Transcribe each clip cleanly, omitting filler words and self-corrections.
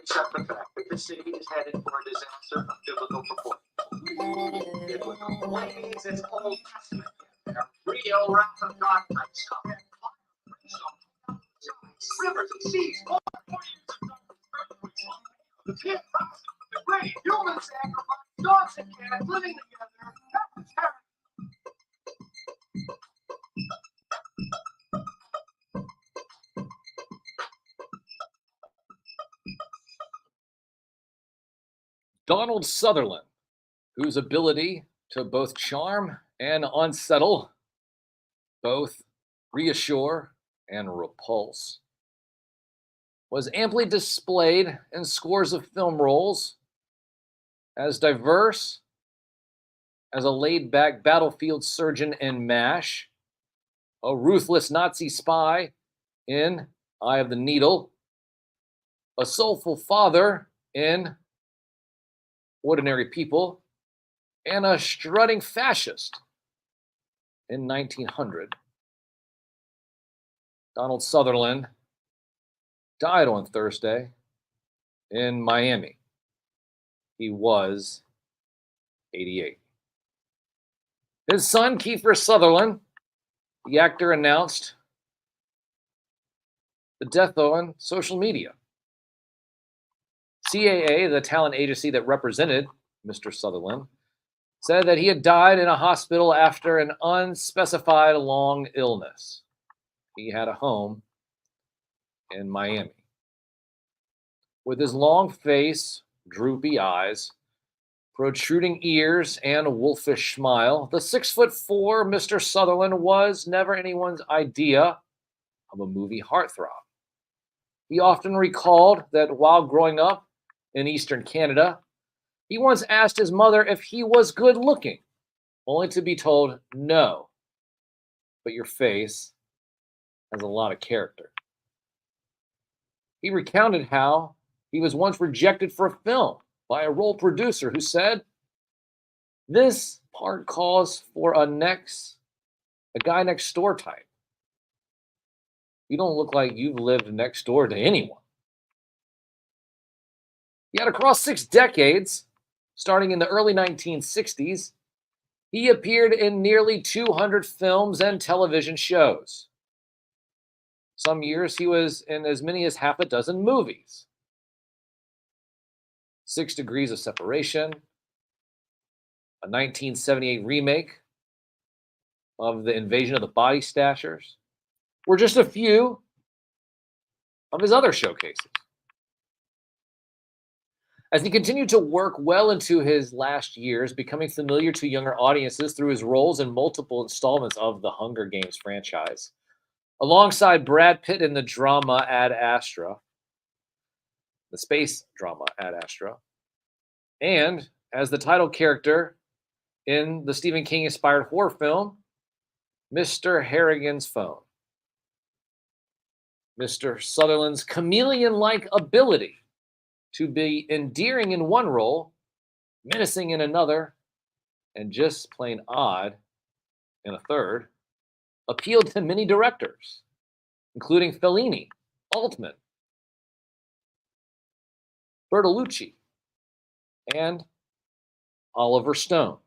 accept the fact that the city is headed for a disaster of biblical proportions. It was blaze its Old Testament in there, real wrath of God type stuff. Rivers and seas, all the 10,000 of the great human sacrifice, dogs and cats living together. That was terrible. Donald Sutherland, whose ability to both charm and unsettle, both reassure and repulse, was amply displayed in scores of film roles, as diverse as a laid-back battlefield surgeon in MASH, a ruthless Nazi spy in Eye of the Needle, a soulful father in Ordinary People, and a strutting fascist in 1900. Donald Sutherland died on Thursday in Miami. He was 88. His son, Kiefer Sutherland, the actor, announced the death on social media. CAA, the talent agency that represented Mr. Sutherland, said that he had died in a hospital after an unspecified long illness. He had a home in Miami. With his long face, droopy eyes, protruding ears, and a wolfish smile, the 6'4" Mr. Sutherland was never anyone's idea of a movie heartthrob. He often recalled that while growing up in Eastern Canada, he once asked his mother if he was good looking, only to be told, no, but your face has a lot of character. He recounted how he was once rejected for a film by a role producer who said, this part calls for a guy next door type. You don't look like you've lived next door to anyone. Yet across 6 decades, starting in the early 1960s, he appeared in nearly 200 films and television shows. Some years he was in as many as half a dozen movies. 6 Degrees of Separation, a 1978 remake of The Invasion of the Body Snatchers, were just a few of his other showcases. As he continued to work well into his last years, becoming familiar to younger audiences through his roles in multiple installments of the Hunger Games franchise, alongside Brad Pitt in the drama Ad Astra, the space drama Ad Astra, and as the title character in the Stephen King-inspired horror film, Mr. Harrigan's Phone. Mr. Sutherland's chameleon-like ability to be endearing in one role, menacing in another, and just plain odd in a third, appealed to many directors, including Fellini, Altman, Bertolucci, and Oliver Stone.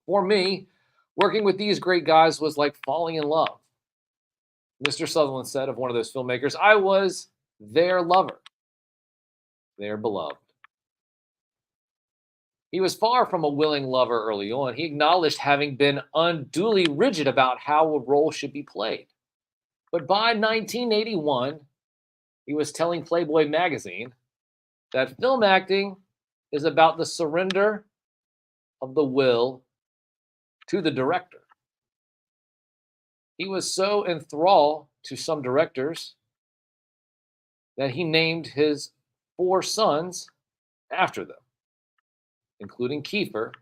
For me, working with these great guys was like falling in love. Mr. Sutherland said of one of those filmmakers, I was their lover, their beloved. He was far from a willing lover early on. He acknowledged having been unduly rigid about how a role should be played. But by 1981, he was telling Playboy magazine that film acting is about the surrender of the will to the director. He was so enthralled to some directors that he named his 4 sons after them, including Kiefer,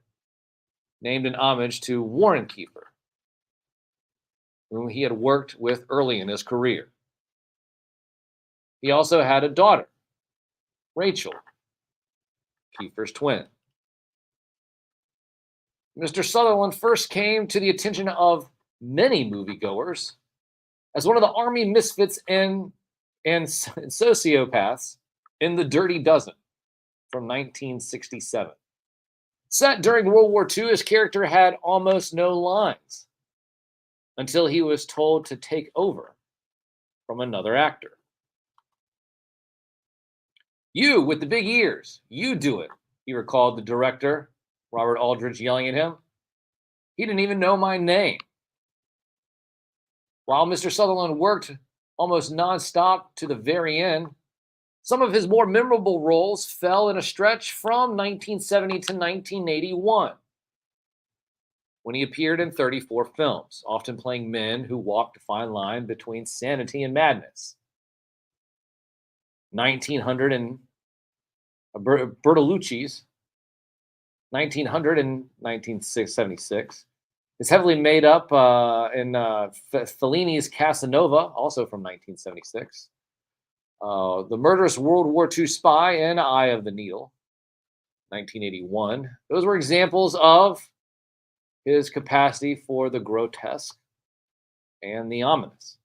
named in homage to Warren Kiefer, whom he had worked with early in his career. He also had a daughter, Rachel, Kiefer's twin. Mr. Sutherland first came to the attention of many moviegoers as one of the army misfits in and Sociopaths in The Dirty Dozen from 1967. Set during World War II, his character had almost no lines until he was told to take over from another actor. "You with the big ears, you do it," he recalled the director, Robert Aldrich, yelling at him. He didn't even know my name. While Mr. Sutherland worked almost nonstop to the very end, some of his more memorable roles fell in a stretch from 1970 to 1981, when he appeared in 34 films, often playing men who walked a fine line between sanity and madness. 1900 and Bertolucci's 1900 and 1976 is heavily made up in Fellini's Casanova, also from 1976. The Murderous World War II Spy and Eye of the Needle, 1981. Those were examples of his capacity for the grotesque and the ominous.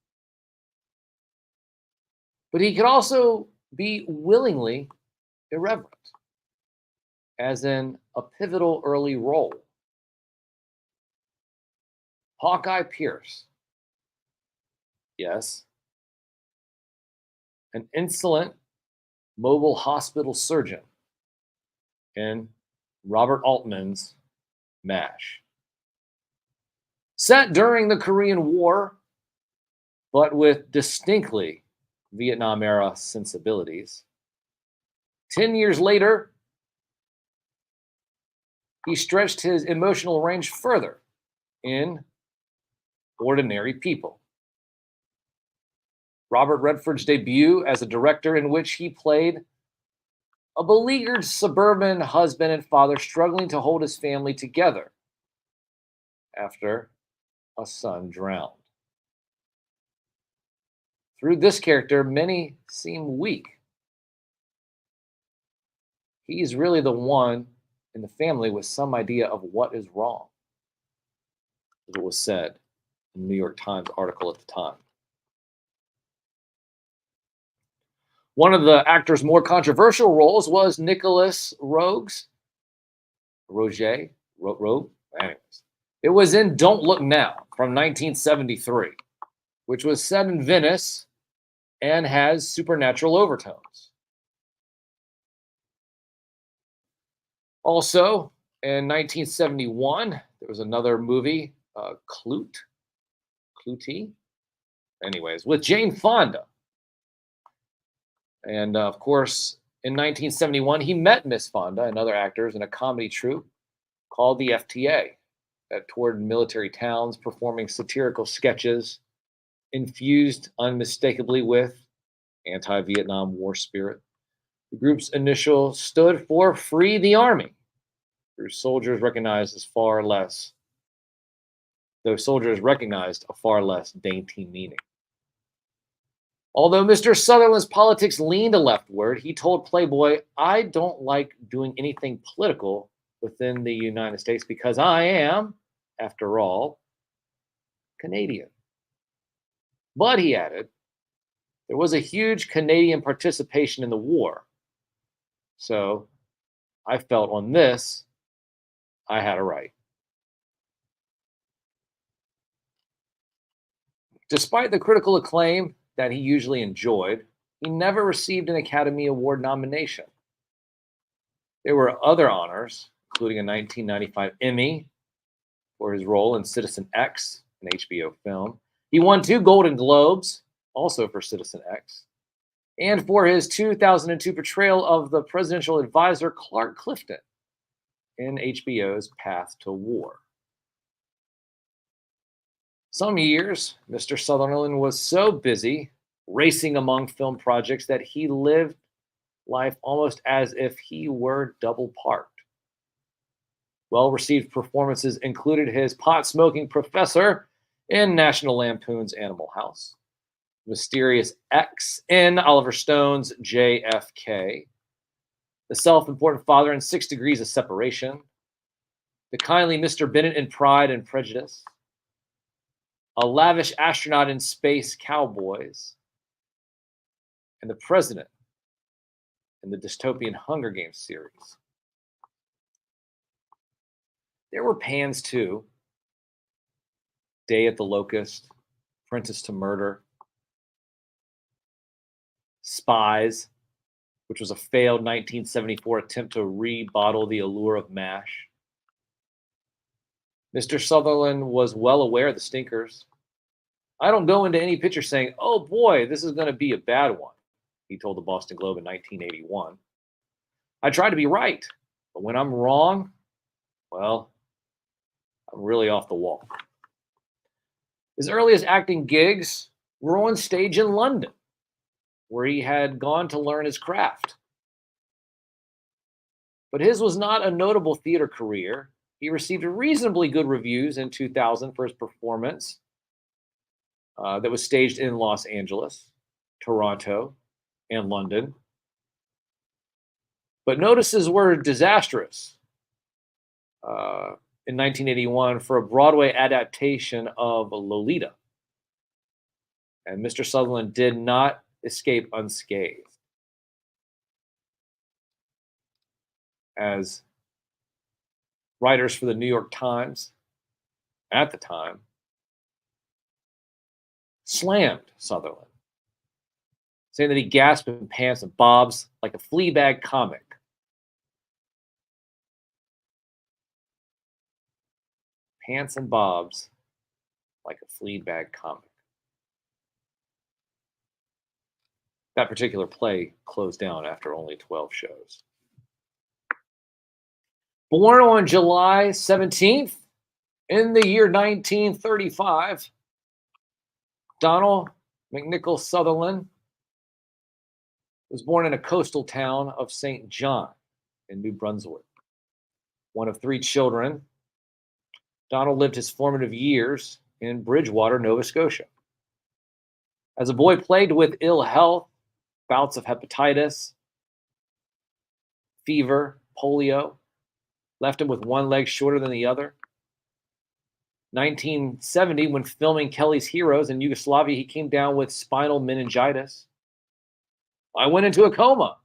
But he could also be willingly irreverent, as in a pivotal early role. Hawkeye Pierce. Yes. An insolent mobile hospital surgeon in Robert Altman's MASH. Set during the Korean War, but with distinctly Vietnam-era sensibilities. 10 years later, he stretched his emotional range further in Ordinary People. Robert Redford's debut as a director, in which he played a beleaguered suburban husband and father struggling to hold his family together after a son drowned. Through this character, many seem weak. He's really the one in the family with some idea of what is wrong, as it was said in the New York Times article at the time. One of the actor's more controversial roles was Nicholas Rogue's Rogue. Anyways, it was in Don't Look Now from 1973, which was set in Venice and has supernatural overtones. Also, in 1971, there was another movie, Clutie, anyways, with Jane Fonda. And of course, in 1971, he met Miss Fonda and other actors in a comedy troupe called the FTA that toured military towns performing satirical sketches infused unmistakably with anti-Vietnam War spirit. The group's initial stood for Free the Army, though soldiers recognized a far less dainty meaning. Although Mr. Sutherland's politics leaned leftward, he told Playboy, "I don't like doing anything political within the United States because I am, after all, Canadian." But he added, there was a huge Canadian participation in the war. So I felt on this, I had a right. Despite the critical acclaim that he usually enjoyed, he never received an Academy Award nomination. There were other honors, including a 1995 Emmy for his role in Citizen X, an HBO film. He won 2 Golden Globes, also for Citizen X, and for his 2002 portrayal of the presidential advisor Clark Clifton in HBO's Path to War. Some years, Mr. Sutherland was so busy racing among film projects that he lived life almost as if he were double parked. Well-received performances included his pot-smoking professor in National Lampoon's Animal House, Mysterious X in Oliver Stone's JFK, the self-important father in 6 Degrees of Separation, the kindly Mr. Bennett in Pride and Prejudice, a lavish astronaut in Space Cowboys, and the president in the dystopian Hunger Games series. There were Pans too. Day at the Locust, Apprentice to Murder, Spies, which was a failed 1974 attempt to rebottle the allure of MASH. Mr. Sutherland was well aware of the stinkers. I don't go into any picture saying, oh boy, this is going to be a bad one, he told the Boston Globe in 1981. I try to be right, but when I'm wrong, well, I'm really off the wall. His earliest acting gigs were on stage in London, where he had gone to learn his craft. But his was not a notable theater career. He received reasonably good reviews in 2000 for his performance that was staged in Los Angeles, Toronto, and London. But notices were disastrous in 1981 for a Broadway adaptation of Lolita. And Mr. Sutherland did not escape unscathed. As writers for the New York Times at the time slammed Sutherland, saying that he gasped in pants and bobs like a Fleabag comic. Pants and bobs like a Fleabag comic. That particular play closed down after only 12 shows. Born on July 17th in the year 1935, Donald McNichol Sutherland was born in a coastal town of St. John in New Brunswick. One of 3 children, Donald lived his formative years in Bridgewater, Nova Scotia. As a boy, plagued with ill health, bouts of hepatitis, fever, polio, left him with one leg shorter than the other. 1970, when filming Kelly's Heroes in Yugoslavia, he came down with spinal meningitis. I went into a coma,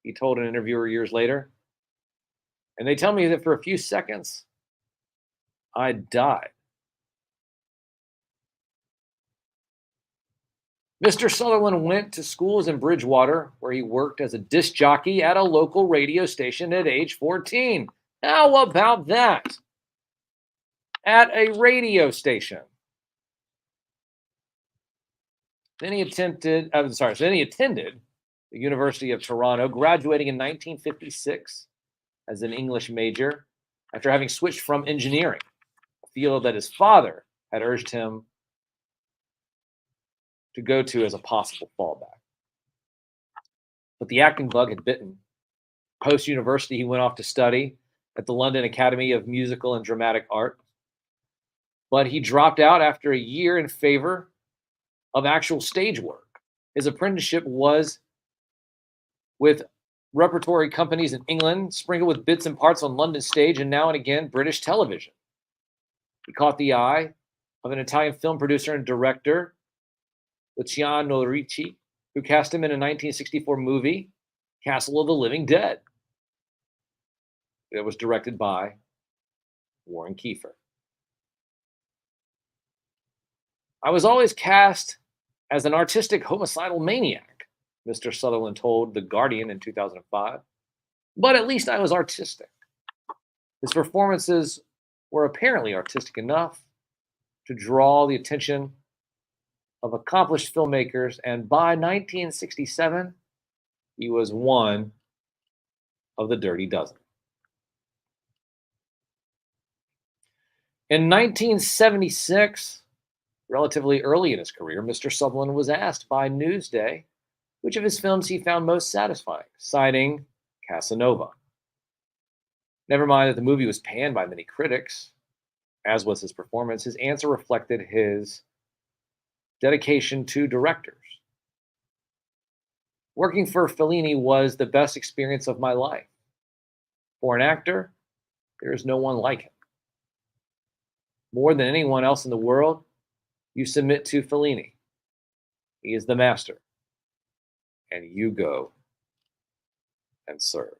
he told an interviewer years later. And they tell me that for a few seconds, I died. Mr. Sutherland went to schools in Bridgewater, where he worked as a disc jockey at a local radio station at age 14. How about that? At a radio station. Then he attended the University of Toronto, graduating in 1956 as an English major after having switched from engineering, a field that his father had urged him to go to as a possible fallback. But the acting bug had bitten. Post-university, he went off to study at the London Academy of Musical and Dramatic Art. But he dropped out after a year in favor of actual stage work. His apprenticeship was with repertory companies in England, sprinkled with bits and parts on London stage, and now and again, British television. He caught the eye of an Italian film producer and director, Luciano Ricci, who cast him in a 1964 movie, Castle of the Living Dead. It was directed by Warren Kiefer. I was always cast as an artistic homicidal maniac, Mr. Sutherland told The Guardian in 2005. But at least I was artistic. His performances were apparently artistic enough to draw the attention of accomplished filmmakers, and by 1967, he was one of the Dirty Dozen. In 1976, relatively early in his career, Mr. Sutherland was asked by Newsday which of his films he found most satisfying, citing Casanova. Never mind that the movie was panned by many critics, as was his performance, his answer reflected his dedication to directors. Working for Fellini was the best experience of my life. For an actor, there is no one like him. More than anyone else in the world, you submit to Fellini. He is the master. and you go and serve.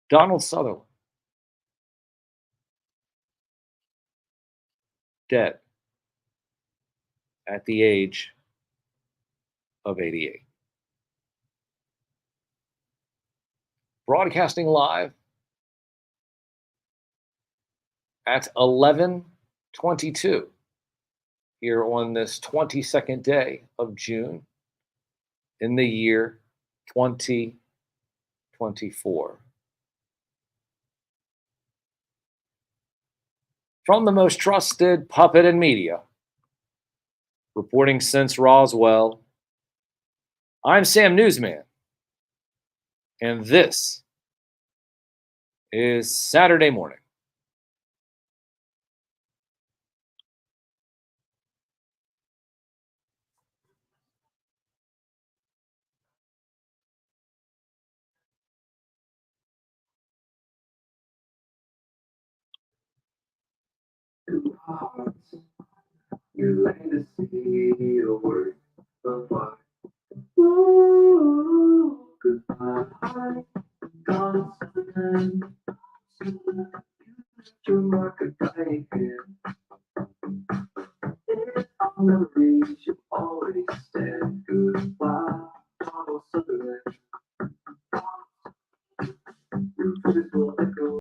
Donald Sutherland, dead at the age of 88. Broadcasting live at 11:22 here on this 22nd day of June in the year 2024. From the most trusted puppet in media, reporting since Roswell, I'm Sam NewsMan, and this is Saturday morning. You like to see your work apart. Ooh, goodbye, constant. You mark a guy here. It's all memories